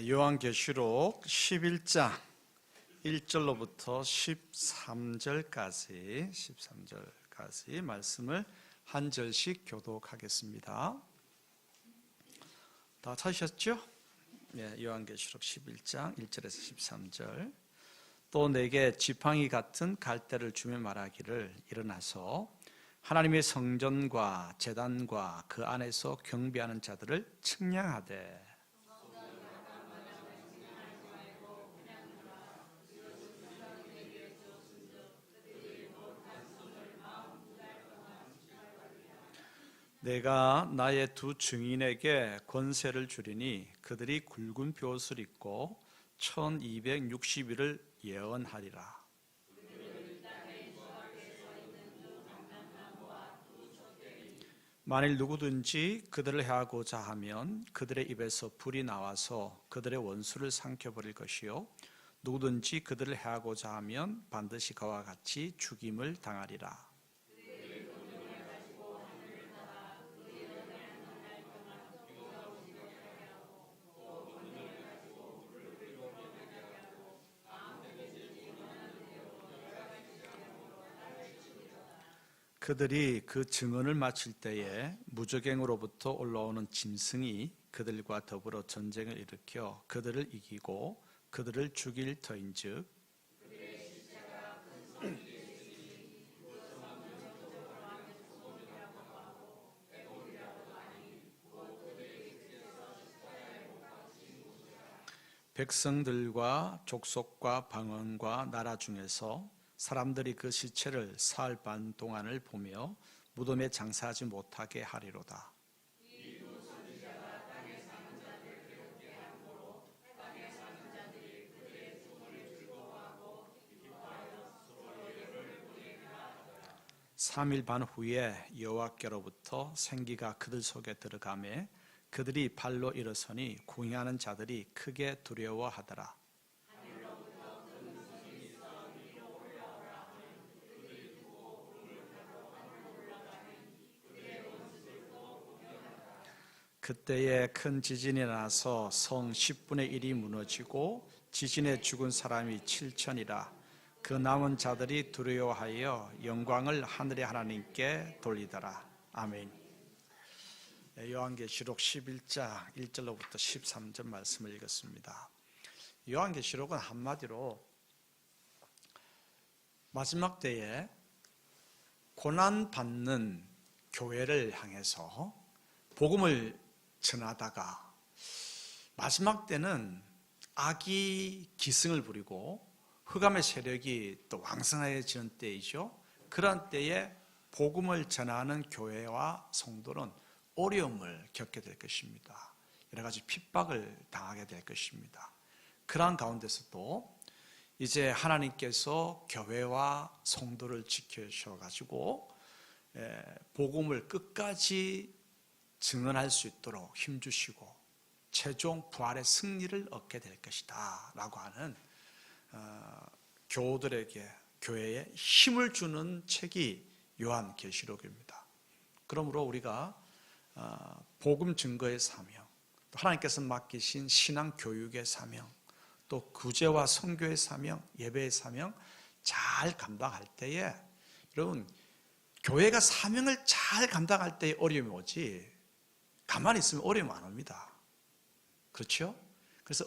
요한계시록 11장 1절로부터 13절까지 말씀을 한 절씩 교독하겠습니다. 다 찾으셨죠? 요한계시록 11장 1절에서 13절. 또 내게 지팡이 같은 갈대를 주며 말하기를, 일어나서 하나님의 성전과 제단과 그 안에서 경배하는 자들을 측량하되 내가 나의 두 증인에게 권세를 주리니 그들이 굵은 돛을 입고 1260일을 예언하리라. 만일 누구든지 그들을 해하고자 하면 그들의 입에서 불이 나와서 그들의 원수를 삼켜버릴 것이요, 누구든지 그들을 해하고자 하면 반드시 그와 같이 죽임을 당하리라. 그들이 그 증언을 마칠 때에 무저갱으로부터 올라오는 짐승이 그들과 더불어 전쟁을 일으켜 그들을 이기고 그들을 죽일 터인즉 백성들과 족속과 방언과 나라 중에서 사람들이 그 시체를 사흘 반 동안을 보며 무덤에 장사하지 못하게 하리로다. 삼일 반 후에 여호와께로부터 생기가 그들 속에 들어가매 그들이 발로 일어서니 궁예하는 자들이 크게 두려워하더라. 그때에 큰 지진이 나서 성 10분의 1이 무너지고 지진에 죽은 사람이 7천이라. 그 남은 자들이 두려워하여 영광을 하늘의 하나님께 돌리더라. 아멘. 요한계시록 11장 1절로부터 13절 말씀을 읽었습니다. 요한계시록은 한마디로 마지막 때에 고난받는 교회를 향해서 복음을 전하다가 마지막 때는 악이 기승을 부리고 흑암의 세력이 또 왕성해지는 때이죠. 그런 때에 복음을 전하는 교회와 성도는 어려움을 겪게 될 것입니다. 여러 가지 핍박을 당하게 될 것입니다. 그러한 가운데서도 이제 하나님께서 교회와 성도를 지켜주셔가지고 복음을 끝까지 증언할 수 있도록 힘주시고 최종 부활의 승리를 얻게 될 것이다 라고 하는 교우들에게 교회에 힘을 주는 책이 요한계시록입니다. 그러므로 우리가 복음 증거의 사명, 또 하나님께서 맡기신 신앙 교육의 사명, 또 구제와 선교의 사명, 예배의 사명 잘 감당할 때에, 여러분 교회가 사명을 잘 감당할 때에 어려움이 오지 가만히 있으면 어려움 안 옵니다. 그렇죠? 그래서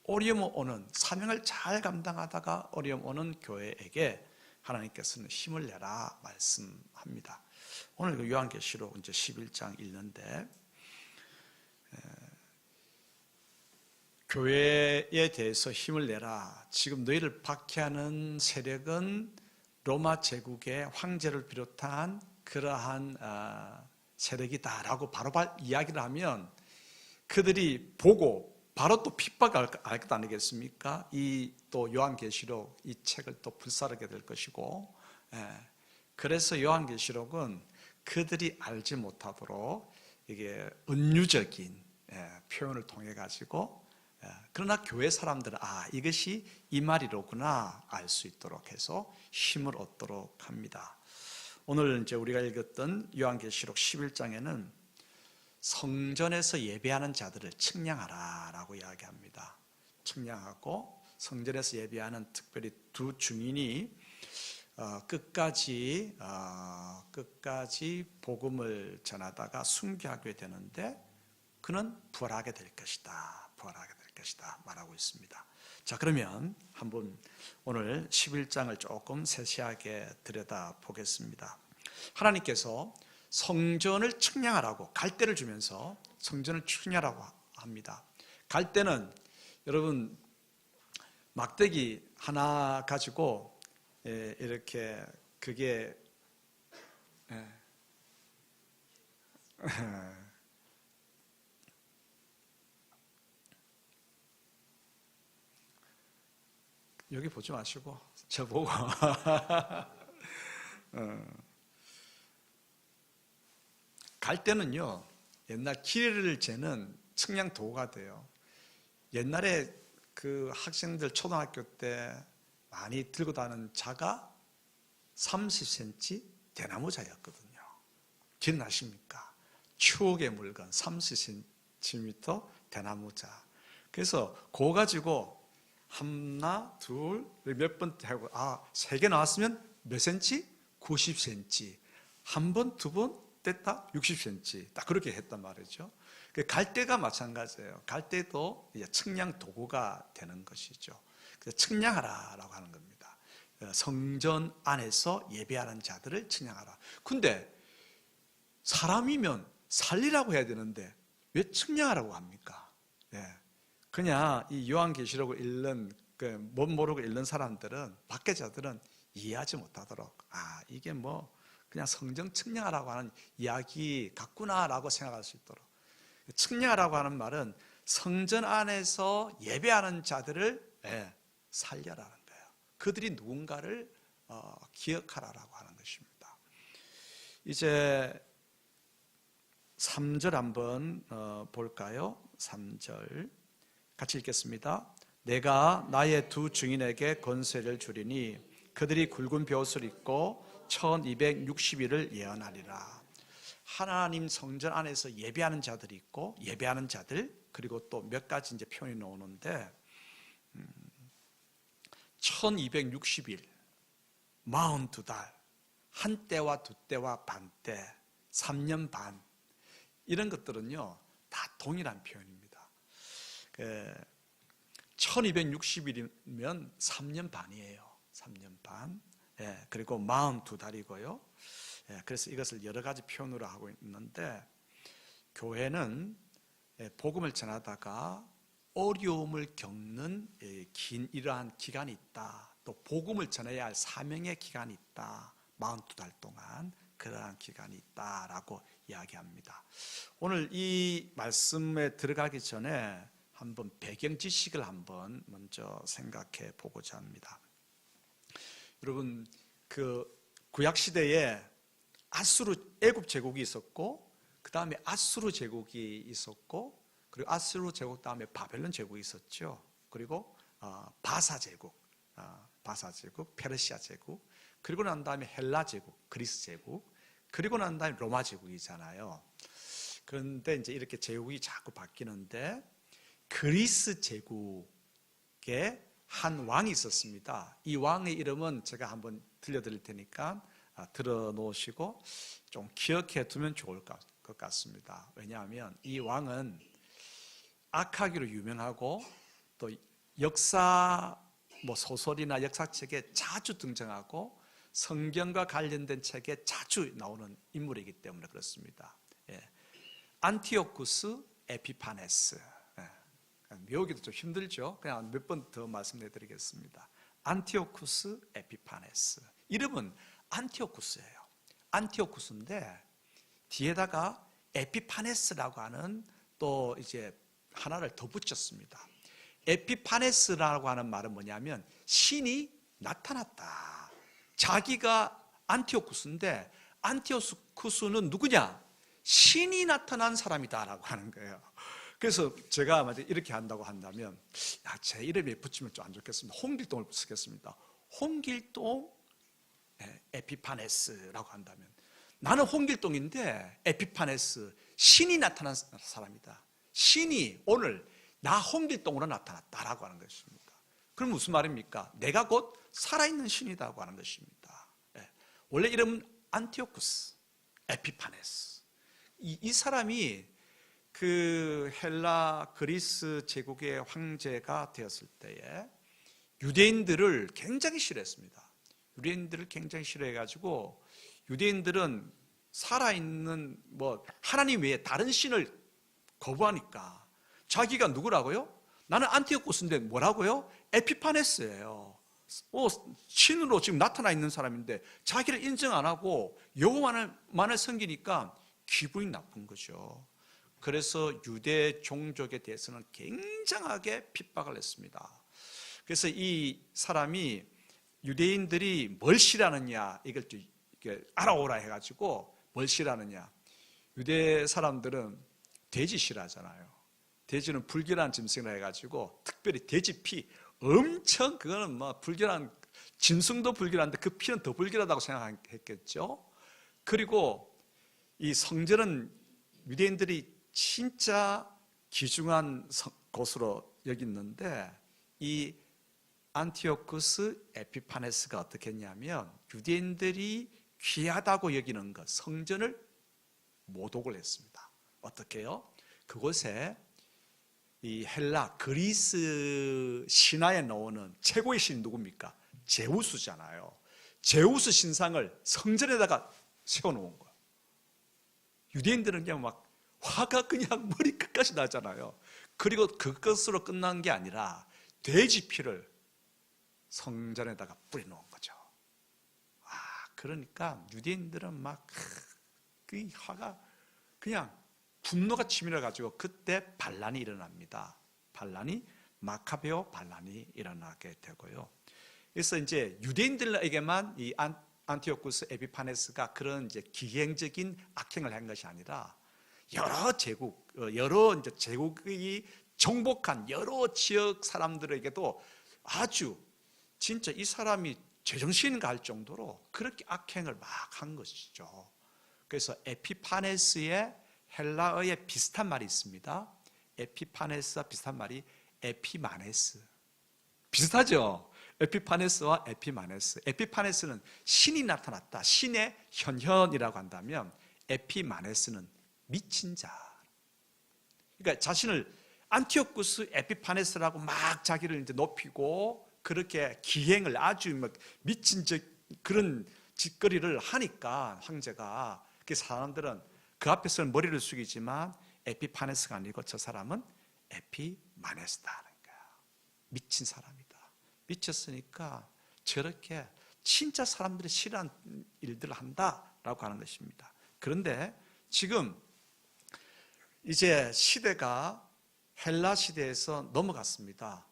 어려움 오는, 사명을 잘 감당하다가 어려움 오는 교회에게 하나님께서는 힘을 내라 말씀합니다. 오늘 그 요한계시록 이제 11장 읽는데 교회에 대해서 힘을 내라. 지금 너희를 박해하는 세력은 로마 제국의 황제를 비롯한 그러한 세력이다라고 바로바로 이야기를 하면 그들이 보고 바로 또 핍박을 알 것 아니겠습니까? 이 또 요한계시록 이 책을 또 불사르게 될 것이고, 그래서 요한계시록은 그들이 알지 못하도록 이게 은유적인 표현을 통해 가지고, 그러나 교회 사람들은 이것이 이 말이로구나 알 수 있도록 해서 힘을 얻도록 합니다. 오늘 이제 우리가 읽었던 요한계시록 11장에는 성전에서 예배하는 자들을 측량하라 라고 이야기합니다. 측량하고 성전에서 예배하는 특별히 두 증인이 끝까지 복음을 전하다가 순교하게 되는데 그는 부활하게 될 것이다. 부활하게 될 것이다 말하고 있습니다. 자, 그러면 한번 오늘 11장을 조금 세세하게 들여다보겠습니다. 하나님께서 성전을 측량하라고 갈대를 주면서 성전을 측량하라고 합니다. 갈대는 여러분 막대기 하나 가지고 이렇게 그게 여기 보지 마시고 저 보고 갈대는요 옛날 길이를 재는 측량 도구가 돼요. 옛날에 그 학생들 초등학교 때 많이 들고 다니는 자가 30cm 대나무자였거든요. 기억나십니까? 추억의 물건 30cm 대나무자. 그래서 그거 가지고 하나, 둘, 몇 번 하고 세 개 나왔으면 몇 cm? 90cm. 한 번, 두 번 뗐다 60cm. 딱 그렇게 했단 말이죠. 갈대가 마찬가지예요. 갈대도 측량 도구가 되는 것이죠. 그래서 측량하라라고 하는 겁니다. 성전 안에서 예배하는 자들을 측량하라. 근데 사람이면 살리라고 해야 되는데 왜 측량하라고 합니까? 그냥 이 요한계시록을 읽는 못 모르고 읽는 사람들은 밖에자들은 이해하지 못하도록 이게 뭐 그냥 성전 측량하라고 하는 이야기 같구나라고 생각할 수 있도록 측량하라고 하는 말은 성전 안에서 예배하는 자들을 살려라는 거예요. 그들이 누군가를 기억하라라고 하는 것입니다. 이제 3절 한번 볼까요? 3절 같이 읽겠습니다. 내가 나의 두 증인에게 권세를 주리니 그들이 굵은 벼옷을 입고 1260일을 예언하리라. 하나님 성전 안에서 예배하는 자들이 있고 예배하는 자들 그리고 또 몇 가지 이제 표현이 나오는데 1260일 42달 한 때와 두 때와 반 때 3년 반 이런 것들은요 다 동일한 표현입니다. 1260일이면 3년 반이에요. 3년 반. 그리고 42달이고요. 그래서 이것을 여러 가지 표현으로 하고 있는데 교회는 복음을 전하다가 어려움을 겪는 긴 이러한 기간이 있다. 또 복음을 전해야 할 사명의 기간이 있다. 42달 동안 그러한 기간이 있다라고 이야기합니다. 오늘 이 말씀에 들어가기 전에 한번 배경 지식을 한번 먼저 생각해 보고자 합니다. 여러분 그 구약 시대에 아수르 애굽 제국이 있었고 그 다음에 아수르 제국이 있었고 그리고 아수르 제국 다음에 바벨론 제국이 있었죠. 그리고 바사 제국, 페르시아 제국, 그리고 난 다음에 헬라 제국, 그리스 제국, 그리고 난 다음에 로마 제국이잖아요. 그런데 이제 이렇게 제국이 자꾸 바뀌는데 그리스 제국에 한 왕이 있었습니다. 이 왕의 이름은 제가 한번 들려드릴 테니까 들어놓으시고 좀 기억해 두면 좋을 것 같습니다. 왜냐하면 이 왕은 악하기로 유명하고 또 역사 소설이나 역사책에 자주 등장하고 성경과 관련된 책에 자주 나오는 인물이기 때문에 그렇습니다. 안티오쿠스 에피파네스. 외우기도 좀 힘들죠. 그냥 몇 번 더 말씀드리겠습니다. 안티오쿠스 에피파네스. 이름은 안티오쿠스예요. 안티오쿠스인데 뒤에다가 에피파네스라고 하는 또 이제 하나를 더 붙였습니다. 에피파네스라고 하는 말은 뭐냐면 신이 나타났다. 자기가 안티오쿠스인데 안티오쿠스는 누구냐? 신이 나타난 사람이다라고 하는 거예요. 그래서 제가 만약 이렇게 한다고 한다면 제 이름에 붙이면 좀 안 좋겠습니다. 홍길동을 쓰겠습니다. 홍길동 에피파네스라고 한다면 나는 홍길동인데 에피파네스 신이 나타난 사람이다. 신이 오늘 나 홍길동으로 나타났다라고 하는 것입니다. 그럼 무슨 말입니까? 내가 곧 살아있는 신이라고 하는 것입니다. 원래 이름은 안티오쿠스 에피파네스. 이 사람이 그 헬라 그리스 제국의 황제가 되었을 때에 유대인들을 굉장히 싫어했습니다. 유대인들을 굉장히 싫어해가지고 유대인들은 살아있는 하나님 외에 다른 신을 거부하니까 자기가 누구라고요? 나는 안티오쿠스인데 뭐라고요? 에피파네스예요. 신으로 지금 나타나 있는 사람인데 자기를 인정 안 하고 여호와만을 섬기니까 기분이 나쁜 거죠. 그래서 유대 종족에 대해서는 굉장하게 핍박을 했습니다. 그래서 이 사람이 유대인들이 뭘 싫어하느냐 이걸 알아오라 해가지고 뭘 싫어하느냐. 유대 사람들은 돼지 싫어하잖아요. 돼지는 불결한 짐승이라 해가지고 특별히 돼지 피 엄청, 그거는 불결한, 짐승도 불결한데 그 피는 더 불결하다고 생각했겠죠. 그리고 이 성전은 유대인들이 진짜 귀중한 곳으로 여겼는데 이 안티오쿠스 에피파네스가 어떻게 했냐면 유대인들이 귀하다고 여기는 것, 성전을 모독을 했습니다. 어떻게 해요? 그곳에 이 헬라 그리스 신화에 나오는 최고의 신이 누굽니까? 제우스잖아요. 제우스 신상을 성전에다가 세워놓은 거예요. 유대인들은 그냥 막 화가 그냥 머리 끝까지 나잖아요. 그리고 그것으로 끝난 게 아니라 돼지 피를 성전에다가 뿌려놓은 거죠. 그러니까 유대인들은 막 그 화가 그냥 분노가 치밀어 가지고 그때 반란이 일어납니다. 마카베오 반란이 일어나게 되고요. 그래서 이제 유대인들에게만 이 안티오쿠스 에피파네스가 그런 이제 기행적인 악행을 한 것이 아니라 여러 이제 제국이 정복한 여러 지역 사람들에게도 아주 진짜 이 사람이 제정신인가 할 정도로 그렇게 악행을 막 한 것이죠. 그래서 에피파네스의 헬라어에 비슷한 말이 있습니다. 에피파네스와 비슷한 말이 에피마네스. 비슷하죠? 에피파네스와 에피마네스. 에피파네스는 신이 나타났다, 신의 현현이라고 한다면 에피마네스는 미친 자. 그러니까 자신을 안티오쿠스 에피파네스라고 막 자기를 이제 높이고 그렇게 기행을 아주 막 미친 그런 짓거리를 하니까 황제가 그 사람들은 그 앞에서는 머리를 숙이지만 에피파네스가 아니고 저 사람은 에피마네스다는 거야. 미친 사람이다. 미쳤으니까 저렇게 진짜 사람들이 싫어하는 일들을 한다라고 하는 것입니다. 그런데 지금 이제 시대가 헬라 시대에서 넘어갔습니다.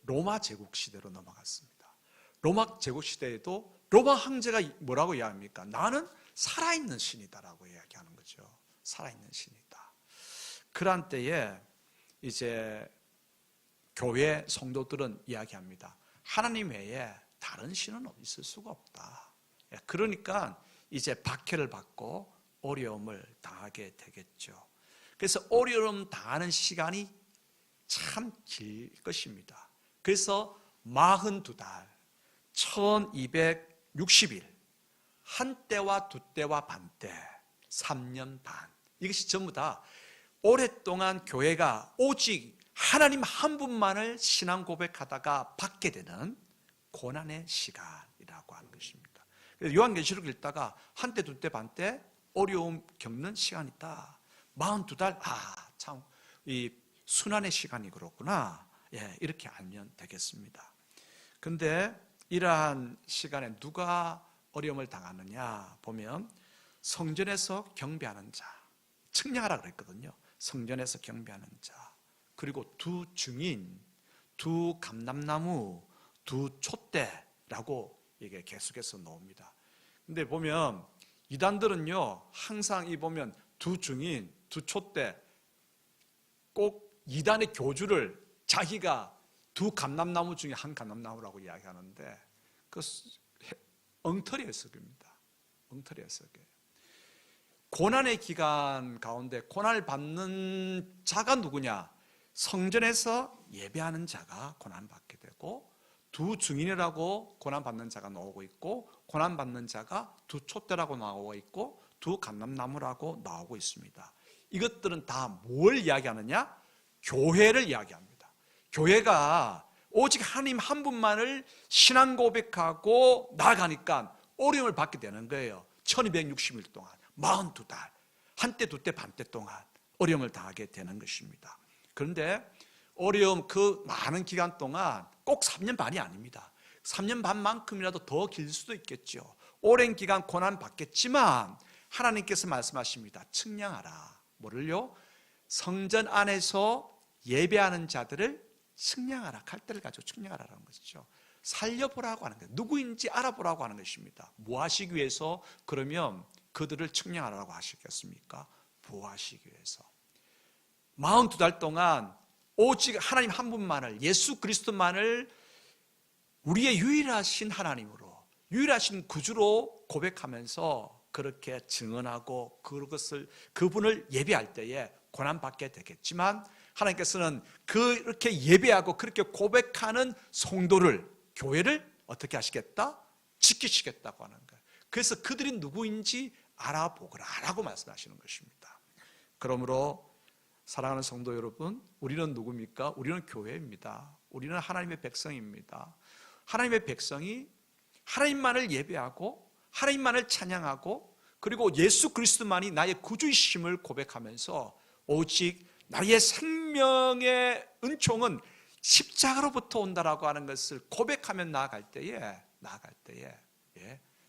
로마 제국 시대로 넘어갔습니다. 로마 제국 시대에도 로마 황제가 뭐라고 이야기합니까? 나는 살아있는 신이다라고 이야기하는 거죠. 살아있는 신이다. 그런 때에 이제 교회 성도들은 이야기합니다. 하나님 외에 다른 신은 있을 수가 없다. 그러니까 이제 박해를 받고 어려움을 당하게 되겠죠. 그래서 어려움 당하는 시간이 참 길 것입니다. 그래서 42달, 1260일, 한 때와 두 때와 반 때, 3년 반. 이것이 전부 다 오랫동안 교회가 오직 하나님 한 분만을 신앙 고백하다가 받게 되는 고난의 시간이라고 하는 것입니다. 그래서 요한계시록 읽다가 한 때, 두 때, 반 때 어려움 겪는 시간이 있다. 42달, 참, 이 순환의 시간이 그렇구나. 이렇게 알면 되겠습니다. 근데 이러한 시간에 누가 어려움을 당하느냐 보면 성전에서 경배하는 자, 측량하라 그랬거든요. 성전에서 경배하는 자, 그리고 두 증인, 두 감람나무, 두 촛대라고 이게 계속해서 나옵니다. 근데 보면 이단들은요, 항상 이 보면 두 증인, 두 촛대, 꼭 이단의 교주를 자기가 두 감람나무 중에 한 감람나무라고 이야기하는데 그 엉터리 해석입니다. 엉터리 해석이에요. 고난의 기간 가운데 고난을 받는 자가 누구냐? 성전에서 예배하는 자가 고난받게 되고, 두 증인이라고 고난받는 자가 나오고 있고, 고난받는 자가 두 촛대라고 나오고 있고, 두 감람나무라고 나오고 있습니다. 이것들은 다 뭘 이야기하느냐? 교회를 이야기합니다. 교회가 오직 하나님 한 분만을 신앙 고백하고 나아가니까 어려움을 받게 되는 거예요. 1260일 동안 42달, 한때 두때 반때 동안 어려움을 당하게 되는 것입니다. 그런데 어려움 그 많은 기간 동안 꼭 3년 반이 아닙니다. 3년 반만큼이라도 더 길 수도 있겠죠. 오랜 기간 고난 받겠지만 하나님께서 말씀하십니다. 측량하라. 뭐를요? 성전 안에서 예배하는 자들을 측량하라. 칼대를 가지고 측량하라는 것이죠. 살려보라고 하는 거예요. 누구인지 알아보라고 하는 것입니다. 뭐 하시기 위해서? 그러면 그들을 측량하라고 하시겠습니까? 보호하시기 위해서. 42달 동안 오직 하나님 한 분만을, 예수 그리스도만을 우리의 유일하신 하나님으로, 유일하신 구주로 고백하면서 그렇게 증언하고 그분을 예배할 때에 고난받게 되겠지만, 하나님께서는 그렇게 예배하고 그렇게 고백하는 성도를, 교회를 어떻게 하시겠다? 지키시겠다고 하는 거예요. 그래서 그들이 누구인지 알아보거라라고 말씀하시는 것입니다. 그러므로 사랑하는 성도 여러분, 우리는 누굽니까? 우리는 교회입니다. 우리는 하나님의 백성입니다. 하나님의 백성이 하나님만을 예배하고 하나님만을 찬양하고, 그리고 예수 그리스도만이 나의 구주이심을 고백하면서 오직 나의 생명의 은총은 십자가로부터 온다라고 하는 것을 고백하며 나아갈 때에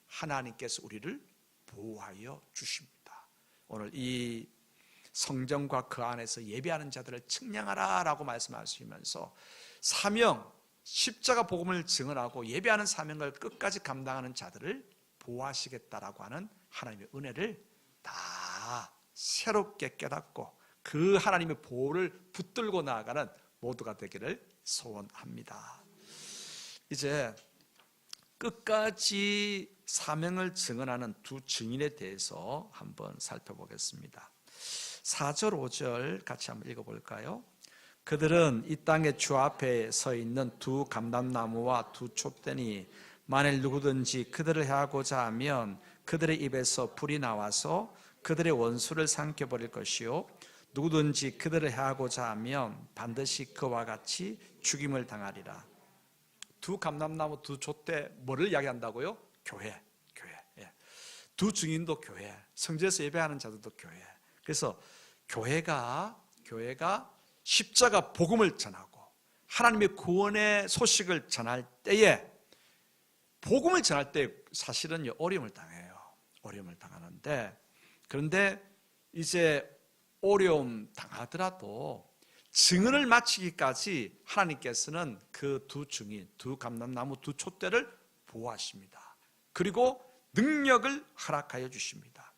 하나님께서 우리를 보호하여 주십니다. 오늘 이 성전과 그 안에서 예배하는 자들을 측량하라라고 말씀하시면서 사명, 십자가 복음을 증언하고 예배하는 사명을 끝까지 감당하는 자들을 보호하시겠다라고 하는 하나님의 은혜를 다 새롭게 깨닫고 그 하나님의 보호를 붙들고 나아가는 모두가 되기를 소원합니다. 이제 끝까지 사명을 증언하는 두 증인에 대해서 한번 살펴보겠습니다. 4절 5절 같이 한번 읽어볼까요? 그들은 이 땅의 주 앞에 서 있는 두 감람나무와 두 촛대니 만일 누구든지 그들을 해하고자 하면 그들의 입에서 불이 나와서 그들의 원수를 삼켜버릴 것이요, 누구든지 그들을 해하고자 하면 반드시 그와 같이 죽임을 당하리라. 두 감람나무 두 촛대, 뭐를 이야기한다고요? 교회. 두 증인도 교회, 성전에서 예배하는 자들도 교회. 그래서 교회가 십자가 복음을 전하고 하나님의 구원의 소식을 전할 때에, 복음을 전할 때 사실은 어려움을 당해요. 어려움을 당하는데, 그런데 이제 어려움 당하더라도 증언을 마치기까지 하나님께서는 그 두 증인, 두 감람나무 두 촛대를 보호하십니다. 그리고 능력을 허락하여 주십니다.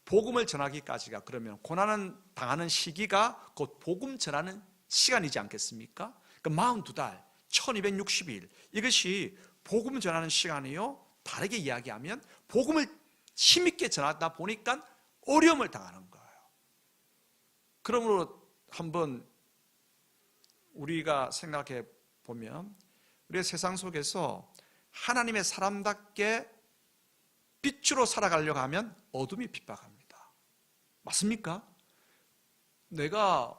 복음을 전하기까지가, 그러면 고난을 당하는 시기가 곧 복음 전하는 시간이지 않겠습니까? 그 42달, 1260일, 이것이 복음 전하는 시간이요. 다르게 이야기하면 복음을 힘있게 전하다 보니까 어려움을 당하는 거예요. 그러므로 한번 우리가 생각해 보면, 우리의 세상 속에서 하나님의 사람답게 빛으로 살아가려고 하면 어둠이 핍박합니다. 맞습니까? 내가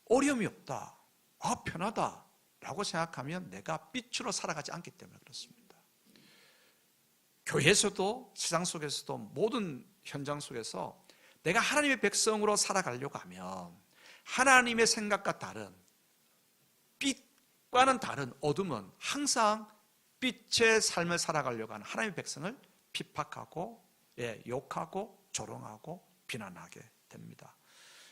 어려움이 없다, 편하다 라고 생각하면 내가 빛으로 살아가지 않기 때문에 그렇습니다. 교회에서도 세상 속에서도 모든 현장 속에서 내가 하나님의 백성으로 살아가려고 하면 하나님의 생각과 다른, 빛과는 다른 어둠은 항상 빛의 삶을 살아가려고 하는 하나님의 백성을 핍박하고 욕하고 조롱하고 비난하게 됩니다.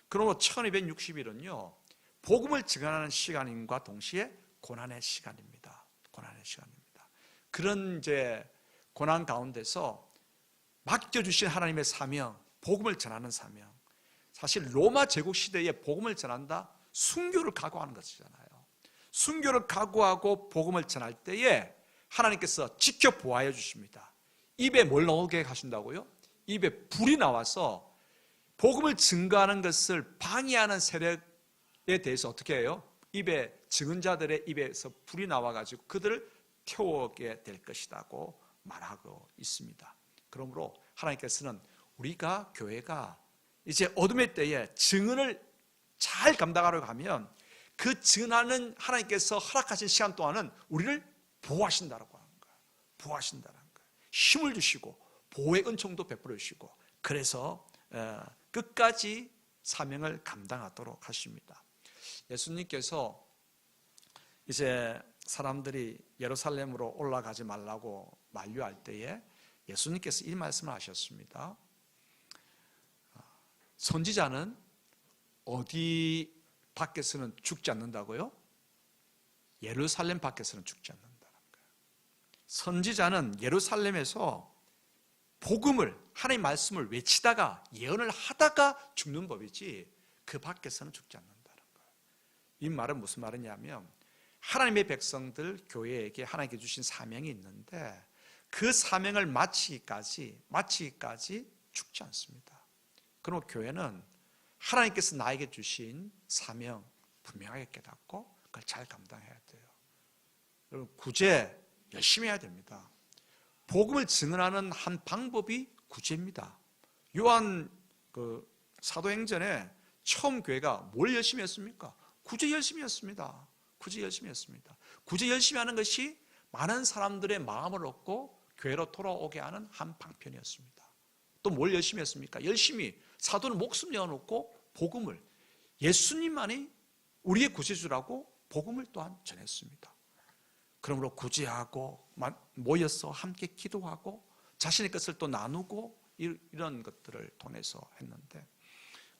그러므로 1260일은요 복음을 증언하는 시간과 동시에 고난의 시간입니다. 고난의 시간입니다. 그런 이제 고난 가운데서 맡겨주신 하나님의 사명, 복음을 전하는 사명. 사실 로마 제국 시대에 복음을 전한다, 순교를 각오하는 것이잖아요. 순교를 각오하고 복음을 전할 때에 하나님께서 지켜 보호하여 주십니다. 입에 뭘 넣게 하신다고요? 입에 불이 나와서 복음을 증거하는 것을 방해하는 세력에 대해서 어떻게 해요? 입에 증언자들의 입에서 불이 나와가지고 그들을 태우게 될 것이라고 말하고 있습니다. 그러므로 하나님께서는 우리가 교회가 이제 어둠의 때에 증언을 잘 감당하려고 하면 그 증언하는 하나님께서 허락하신 시간 동안은 우리를 보호하신다라고 하는 거예요. 보호하신다는 거예요. 힘을 주시고 보호의 은총도 베풀어 주시고 그래서 끝까지 사명을 감당하도록 하십니다. 예수님께서 이제 사람들이 예루살렘으로 올라가지 말라고 만류할 때에 예수님께서 이 말씀을 하셨습니다. 선지자는 어디 밖에서는 죽지 않는다고요? 예루살렘 밖에서는 죽지 않는다는 거예요. 선지자는 예루살렘에서 복음을, 하나님의 말씀을 외치다가 예언을 하다가 죽는 법이지 그 밖에서는 죽지 않는다는 거예요. 이 말은 무슨 말이냐면 하나님의 백성들 교회에게 하나님께 주신 사명이 있는데 그 사명을 마치기까지 죽지 않습니다. 그럼 교회는 하나님께서 나에게 주신 사명 분명하게 깨닫고 그걸 잘 감당해야 돼요. 여러분 구제 열심히 해야 됩니다. 복음을 증언하는 한 방법이 구제입니다. 요한 사도행전에 처음 교회가 뭘 열심히 했습니까? 구제 열심히 했습니다. 구제 열심히 했습니다. 구제 열심히 하는 것이 많은 사람들의 마음을 얻고 교회로 돌아오게 하는 한 방편이었습니다. 또 뭘 열심히 했습니까? 열심히 사도는 목숨 내어놓고 복음을 예수님만이 우리의 구세주라고 복음을 또한 전했습니다. 그러므로 구제하고 모여서 함께 기도하고 자신의 것을 또 나누고 이런 것들을 통해서 했는데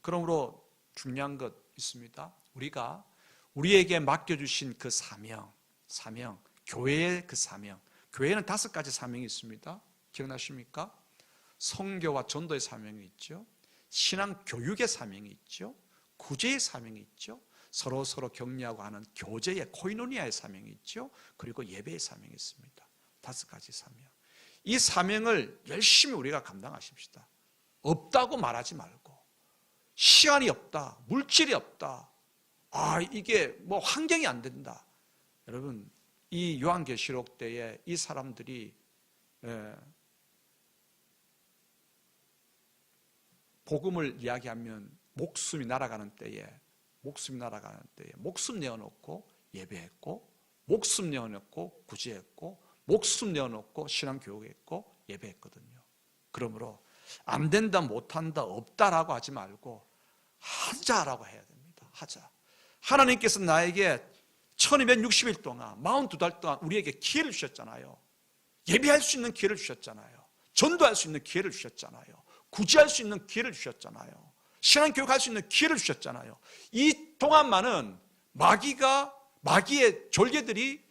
그러므로 중요한 것 있습니다. 우리가 우리에게 맡겨주신 그 사명, 교회의 그 사명, 교회는 5가지 사명이 있습니다. 기억나십니까? 선교와 전도의 사명이 있죠. 신앙 교육의 사명이 있죠. 구제의 사명이 있죠. 서로 격려하고 하는 교제의 코이노니아의 사명이 있죠. 그리고 예배의 사명이 있습니다. 5가지 사명. 이 사명을 열심히 우리가 감당하십시다. 없다고 말하지 말고 시간이 없다, 물질이 없다, 이게 뭐 환경이 안 된다. 여러분 이 요한계시록 때에 이 사람들이 복음을 이야기하면 목숨이 날아가는 때에 목숨 내어놓고 예배했고 목숨 내어놓고 구제했고 목숨 내어놓고 신앙교육했고 예배했거든요. 그러므로 안 된다, 못한다, 없다라고 하지 말고 하자라고 해야 됩니다. 하자. 하나님께서 나에게 1260일 동안 42달 동안 우리에게 기회를 주셨잖아요. 예배할 수 있는 기회를 주셨잖아요. 전도할 수 있는 기회를 주셨잖아요. 구제할 수 있는 기회를 주셨잖아요. 신앙교육할 수 있는 기회를 주셨잖아요. 이 동안만은 마귀의 졸개들이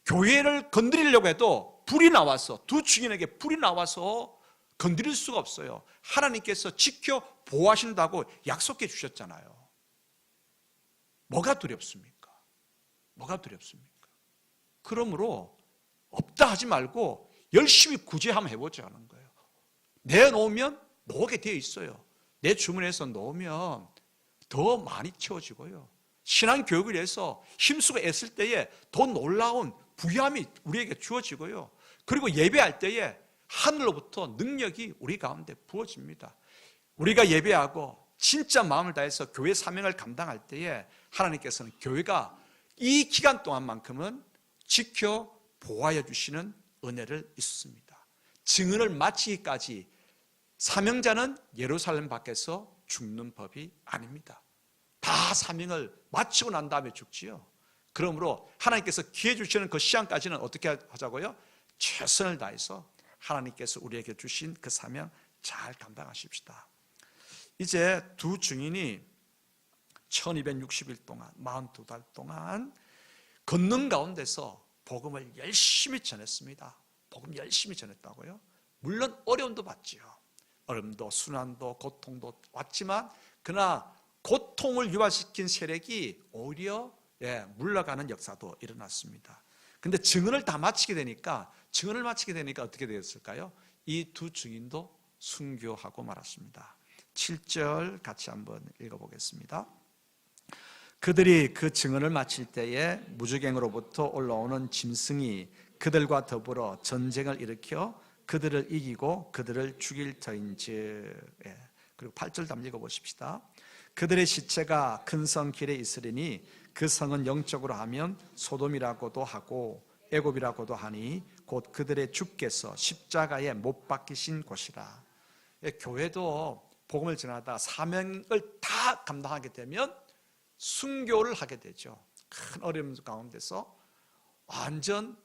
교회를 건드리려고 해도 불이 나와서 두 증인에게 불이 나와서 건드릴 수가 없어요. 하나님께서 지켜 보호하신다고 약속해 주셨잖아요. 뭐가 두렵습니까? 그러므로 없다 하지 말고 열심히 구제 한번 해보자는 거예요. 내놓으면 놓게 되어 있어요. 내 주머니에서 놓으면 더 많이 채워지고요. 신앙교육을 위해서 힘쓰고 애쓸 때에 더 놀라운 부유함이 우리에게 주어지고요. 그리고 예배할 때에 하늘로부터 능력이 우리 가운데 부어집니다. 우리가 예배하고 진짜 마음을 다해서 교회 사명을 감당할 때에 하나님께서는 교회가 이 기간 동안만큼은 지켜 보호하여 주시는 은혜를 있습니다. 증언을 마치기까지 사명자는 예루살렘 밖에서 죽는 법이 아닙니다. 다 사명을 마치고 난 다음에 죽지요. 그러므로 하나님께서 기회 주시는 그 시간까지는 어떻게 하자고요? 최선을 다해서 하나님께서 우리에게 주신 그 사명 잘 감당하십시다. 이제 두 증인이 1260일 동안 42달 동안 걷는 가운데서 복음을 열심히 전했습니다. 복음 열심히 전했다고요? 물론 어려움도 받지요. 어려움도 순환도 고통도 왔지만 그러나 고통을 유발시킨 세력이 오히려 물러가는 역사도 일어났습니다. 근데 증언을 마치게 되니까 어떻게 되었을까요? 이 두 증인도 순교하고 말았습니다. 7절 같이 한번 읽어보겠습니다. 그들이 그 증언을 마칠 때에 무주갱으로부터 올라오는 짐승이 그들과 더불어 전쟁을 일으켜 그들을 이기고 그들을 죽일 터인즉. 그리고 8절 한번 읽어보십시다. 그들의 시체가 큰 성 길에 있으리니 그 성은 영적으로 하면 소돔이라고도 하고 애굽이라고도 하니 곧 그들의 주께서 십자가에 못 박히신 곳이라. 교회도 복음을 전하다 사명을 다 감당하게 되면 순교를 하게 되죠. 큰 어려움 가운데서 완전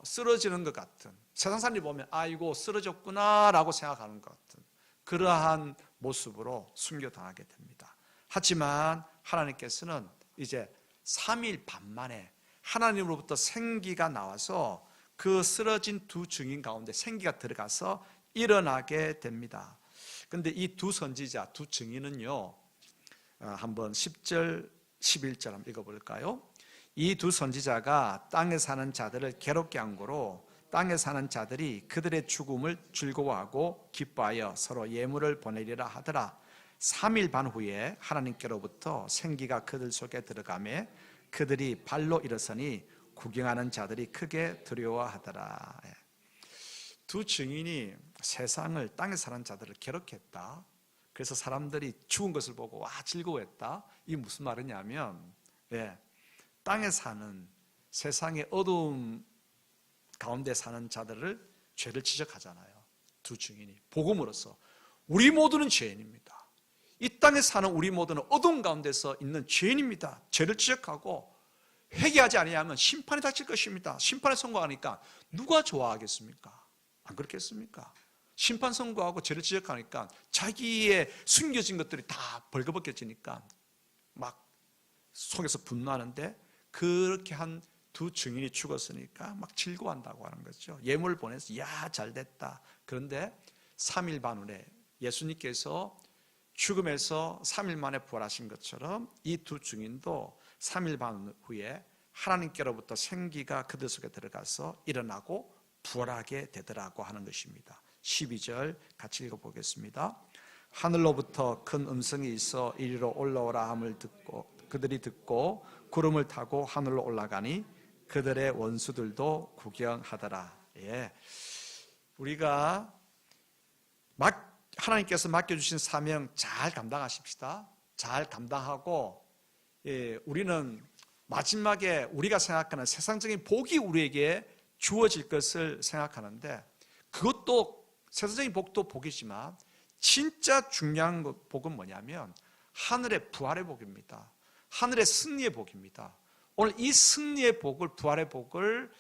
쓰러지는 것 같은, 세상 사람들이 보면 아이고 쓰러졌구나 라고 생각하는 것 같은 그러한 모습으로 순교당하게 됩니다. 하지만 하나님께서는 이제 3일 반 만에 하나님으로부터 생기가 나와서 그 쓰러진 두 증인 가운데 생기가 들어가서 일어나게 됩니다. 그런데 이 두 선지자, 두 증인은요, 한번 10절, 11절 한번 읽어볼까요? 이 두 선지자가 땅에 사는 자들을 괴롭게 한 거로 땅에 사는 자들이 그들의 죽음을 즐거워하고 기뻐하여 서로 예물을 보내리라 하더라. 3일 반 후에 하나님께로부터 생기가 그들 속에 들어가매 그들이 발로 일어서니 구경하는 자들이 크게 두려워하더라. 두 증인이 세상을, 땅에 사는 자들을 괴롭혔다. 그래서 사람들이 죽은 것을 보고 와 즐거워했다. 이게 무슨 말이냐면, 땅에 사는, 세상의 어두움 가운데 사는 자들을 죄를 지적하잖아요. 두 증인이 복음으로써 우리 모두는 죄인입니다. 이 땅에 사는 우리 모두는 어두움 가운데서 있는 죄인입니다. 죄를 지적하고 회개하지 아니하면 심판이 닥칠 것입니다. 심판에 선고하니까 누가 좋아하겠습니까? 안 그렇겠습니까? 심판 선고하고 죄를 지적하니까 자기의 숨겨진 것들이 다 벌거벗겨지니까 막 속에서 분노하는데, 그렇게 한 두 증인이 죽었으니까 막 즐거워한다고 하는 거죠. 예물을 보내서 야 잘됐다. 그런데 3일 반 후에 예수님께서 죽음에서 3일 만에 부활하신 것처럼 이 두 증인도 3일 반 후에 하나님께로부터 생기가 그들 속에 들어가서 일어나고 부활하게 되더라고 하는 것입니다. 12절 같이 읽어보겠습니다. 하늘로부터 큰 음성이 있어 이리로 올라오라 함을 듣고 그들이 듣고 구름을 타고 하늘로 올라가니 그들의 원수들도 구경하더라. 우리가 하나님께서 맡겨주신 사명 잘 감당하십시다. 잘 감당하고, 우리는 마지막에 우리가 생각하는 세상적인 복이 우리에게 주어질 것을 생각하는데, 그것도 세상적인 복도 복이지만 진짜 중요한 복은 뭐냐면 하늘의 부활의 복입니다. 하늘의 승리의 복입니다. 오늘 이 승리의 복을, 부활의 복을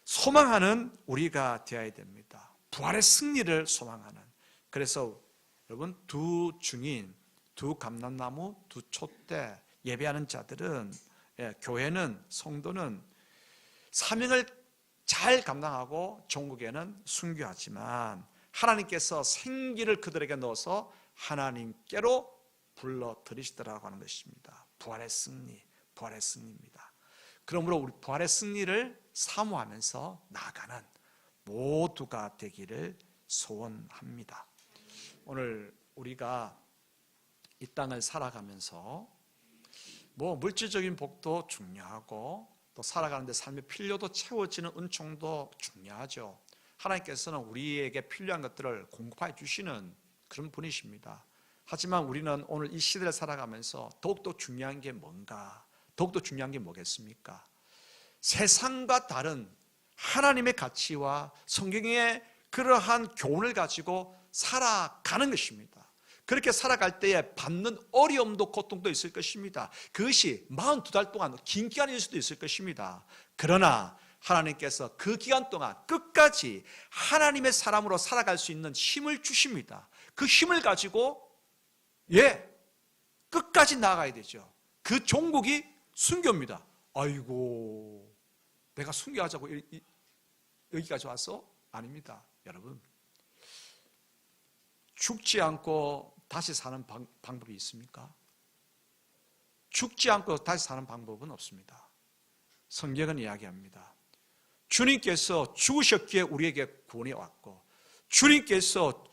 소망하는 우리가 되어야 됩니다. 부활의 승리를 소망하는. 그래서 여러분, 두 증인, 두 감람나무, 두 촛대 예배하는 자들은, 교회는, 성도는 사명을 잘 감당하고 종국에는 순교하지만 하나님께서 생기를 그들에게 넣어서 하나님께로 불러들이시더라고 하는 것입니다. 부활의 승리, 부활의 승리입니다. 그러므로 우리 부활의 승리를 사모하면서 나아가는 모두가 되기를 소원합니다. 오늘 우리가 이 땅을 살아가면서 물질적인 복도 중요하고 또 살아가는데 삶의 필요도 채워지는 은총도 중요하죠. 하나님께서는 우리에게 필요한 것들을 공급해 주시는 그런 분이십니다. 하지만 우리는 오늘 이 시대를 살아가면서 더욱더 중요한 게 뭔가? 더욱더 중요한 게 뭐겠습니까? 세상과 다른 하나님의 가치와 성경의 그러한 교훈을 가지고 살아가는 것입니다. 그렇게 살아갈 때에 받는 어려움도 고통도 있을 것입니다. 그것이 42달 동안 긴 기간일 수도 있을 것입니다. 그러나 하나님께서 그 기간 동안 끝까지 하나님의 사람으로 살아갈 수 있는 힘을 주십니다. 그 힘을 가지고 끝까지 나아가야 되죠. 그 종국이 순교입니다. 아이고, 내가 순교하자고 여기까지 왔어? 아닙니다. 여러분, 죽지 않고 다시 사는 방법이 있습니까? 죽지 않고 다시 사는 방법은 없습니다. 성경은 이야기합니다. 주님께서 죽으셨기에 우리에게 구원이 왔고, 주님께서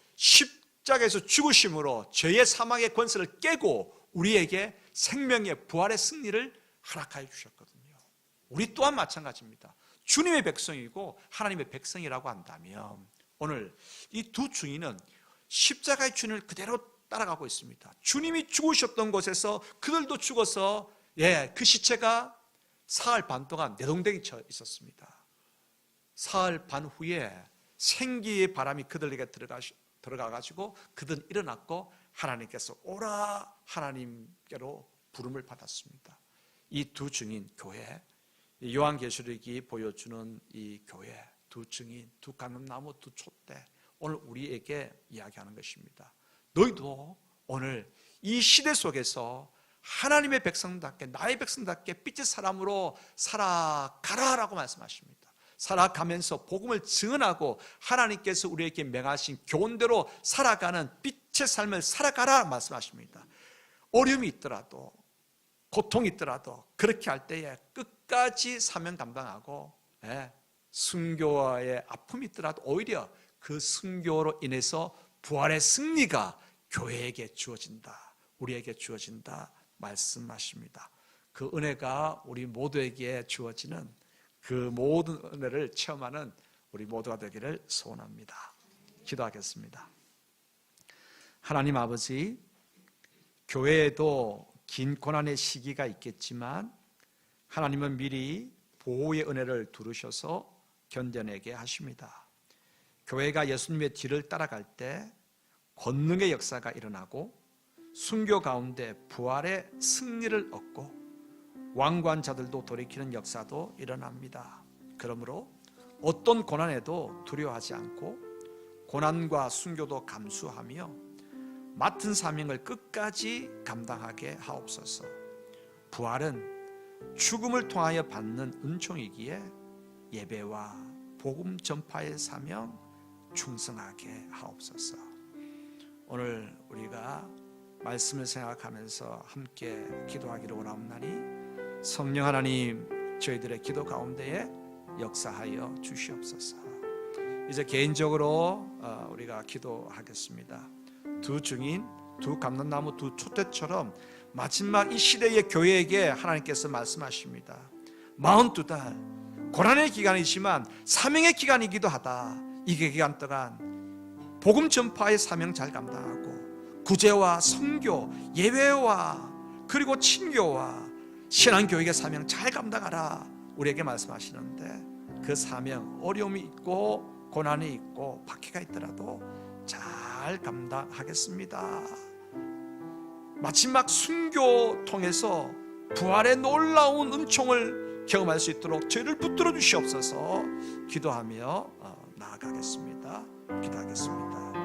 십자가에서 죽으심으로 죄의 사망의 권세를 깨고 우리에게 생명의 부활의 승리를 허락하여 주셨거든요. 우리 또한 마찬가지입니다. 주님의 백성이고 하나님의 백성이라고 한다면 오늘 이 두 증인은 십자가의 주님을 그대로 따라가고 있습니다. 주님이 죽으셨던 곳에서 그들도 죽어서 그 시체가 사흘 반 동안 내동댕이 쳐 있었습니다. 사흘 반 후에 생기의 바람이 그들에게 들어가가지고 그들은 일어났고 하나님께서 오라 하나님께로 부름을 받았습니다. 이 두 증인 교회, 요한계시록이 보여주는 이 교회, 두 증인, 두 감람나무, 두 촛대, 오늘 우리에게 이야기하는 것입니다. 너희도 오늘 이 시대 속에서 하나님의 백성답게, 나의 백성답게 빛의 사람으로 살아가라라고 말씀하십니다. 살아가면서 복음을 증언하고 하나님께서 우리에게 명하신 교훈대로 살아가는 빛의 삶을 살아가라 말씀하십니다. 어려움이 있더라도, 고통이 있더라도 그렇게 할 때에 끝까지 사명 감당하고, 순교의 아픔이 있더라도 오히려 그 순교로 인해서 부활의 승리가 교회에게 주어진다, 우리에게 주어진다 말씀하십니다. 그 은혜가 우리 모두에게 주어지는 그 모든 은혜를 체험하는 우리 모두가 되기를 소원합니다. 기도하겠습니다. 하나님 아버지, 교회에도 긴 고난의 시기가 있겠지만 하나님은 미리 보호의 은혜를 두르셔서 견뎌내게 하십니다. 교회가 예수님의 뒤를 따라갈 때 권능의 역사가 일어나고 순교 가운데 부활의 승리를 얻고 왕관자들도 돌이키는 역사도 일어납니다. 그러므로 어떤 고난에도 두려워하지 않고 고난과 순교도 감수하며 맡은 사명을 끝까지 감당하게 하옵소서. 부활은 죽음을 통하여 받는 은총이기에 예배와 복음 전파의 사명 충성하게 하옵소서. 오늘 우리가 말씀을 생각하면서 함께 기도하기를 원하옵나니 성령 하나님, 저희들의 기도 가운데에 역사하여 주시옵소서. 이제 개인적으로 우리가 기도하겠습니다. 두 증인, 두 감람나무, 두 촛대처럼 마지막 이 시대의 교회에게 하나님께서 말씀하십니다. 42달 고난의 기간이지만 사명의 기간이기도 하다. 이 기간 동안 복음 전파의 사명 잘 감당하고 구제와 선교, 예배와 그리고 친교와 신앙교육의 사명 잘 감당하라 우리에게 말씀하시는데, 그 사명 어려움이 있고 고난이 있고 박해가 있더라도 잘 감당하겠습니다. 마지막 순교 통해서 부활의 놀라운 은총을 경험할 수 있도록 저희를 붙들어 주시옵소서. 기도하며 나아가겠습니다. 기도하겠습니다.